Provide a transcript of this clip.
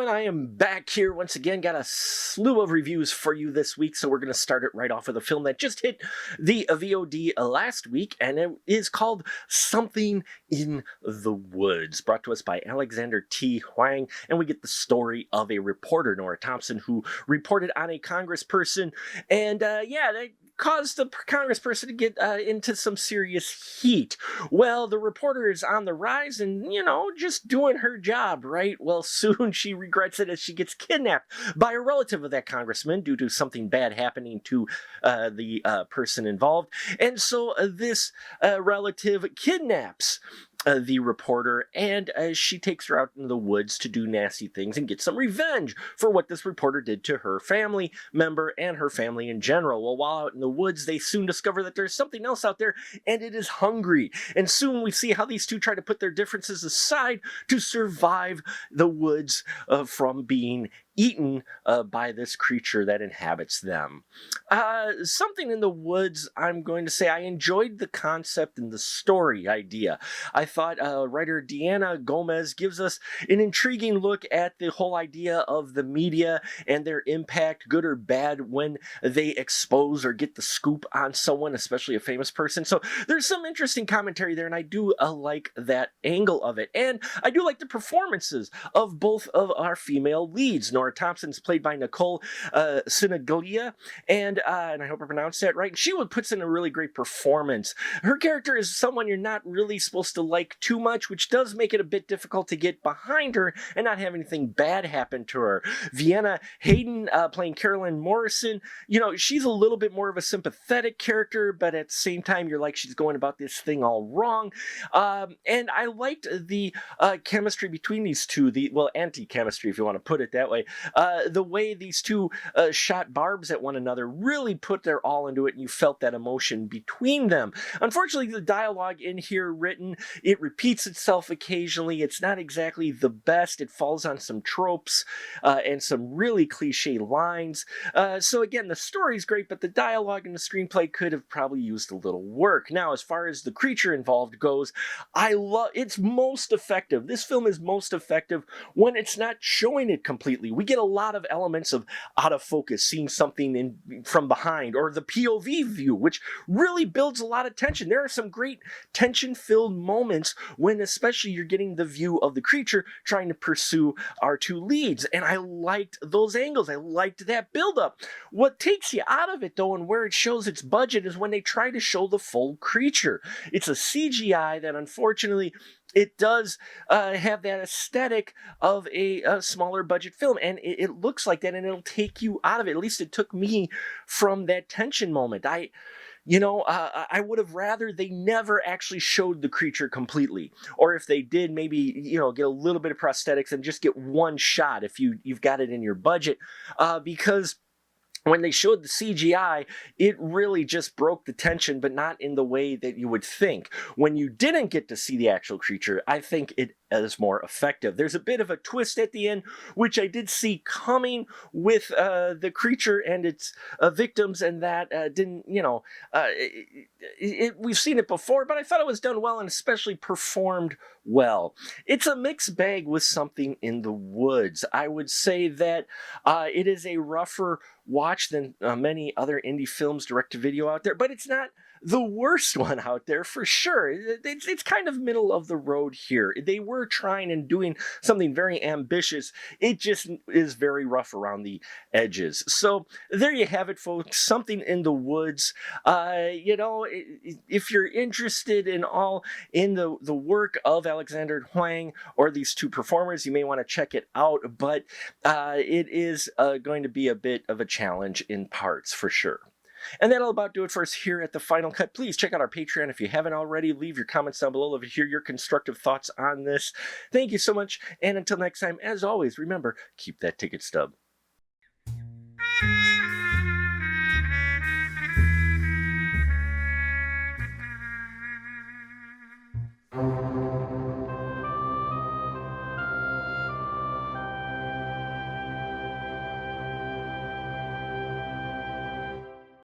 everyone. I am back here once again. Got a slew of reviews for you this week, so we're going to start it right off with a film that just hit the VOD last week, and it is called Something in the Woods, brought to us by Alexander T. Huang, and we get the story of a reporter, Nora Thompson, who reported on a congressperson, and they caused the congressperson to get into some serious heat. Well, the reporter is on the rise and, just doing her job, right? Well, soon she regrets it as she gets kidnapped by a relative of that congressman due to something bad happening to the person involved. And so this relative kidnaps the reporter, and she takes her out in the woods to do nasty things and get some revenge for what this reporter did to her family member and her family in general. Well, while out in the woods, they soon discover that there's something else out there, and it is hungry. And soon we see how these two try to put their differences aside to survive the woods from being eaten by this creature that inhabits them. Something in the Woods, I'm going to say I enjoyed the concept and the story idea. I thought writer Deanna Gomez gives us an intriguing look at the whole idea of the media and their impact, good or bad, when they expose or get the scoop on someone, especially a famous person. So there's some interesting commentary there, and I do like that angle of it. And I do like the performances of both of our female leads. Nora Thompson's played by Nicole Siniglia, and I hope I pronounced that right. She puts in a really great performance. Her character is someone you're not really supposed to like too much, which does make it a bit difficult to get behind her and not have anything bad happen to her. Vienna Hayden playing Carolyn Morrison, she's a little bit more of a sympathetic character, but at the same time, you're like, she's going about this thing all wrong. And I liked the chemistry between these two, anti-chemistry, if you want to put it that way. The way these two shot barbs at one another really put their all into it, and you felt that emotion between them. Unfortunately, the dialogue in here written, it repeats itself occasionally. It's not exactly the best. It falls on some tropes and some really cliche lines. So again, the story's great, but the dialogue and the screenplay could have probably used a little work. Now, as far as the creature involved goes, it's most effective. This film is most effective when it's not showing it completely. We get a lot of elements of out of focus, seeing something from behind, or the POV view, which really builds a lot of tension. There are some great tension-filled moments when especially you're getting the view of the creature trying to pursue our two leads, and I liked those angles. I liked that buildup. What takes you out of it, though, and where it shows its budget is when they try to show the full creature. It's a CGI that, unfortunately, it does have that aesthetic of a smaller budget film, and it looks like that, and it'll take you out of it. At least it took me from that tension moment. I would have rather they never actually showed the creature completely, or if they did, maybe get a little bit of prosthetics and just get one shot if you've got it in your budget, because when they showed the CGI, it really just broke the tension, but not in the way that you would think. When you didn't get to see the actual creature, I think it is more effective. There's a bit of a twist at the end, which I did see coming with the creature and its victims, and that didn't, we've seen it before, but I thought it was done well and especially performed well. It's a mixed bag with Something in the Woods. I would say that it is a rougher watch than many other indie films direct-to-video out there, but it's not the worst one out there for sure. It's kind of middle of the road here. They were trying and doing something very ambitious. It just is very rough around the edges. So there you have it, folks. Something in the Woods. If you're interested in the work of Alexander Huang or these two performers, you may want to check it out, but it is going to be a bit of a challenge in parts for sure. And that'll about do it for us here at The Final Cut. Please check out our Patreon if you haven't already. Leave your comments down below. Love to hear your constructive thoughts on this. Thank you so much, and until next time, as always, remember, keep that ticket stub.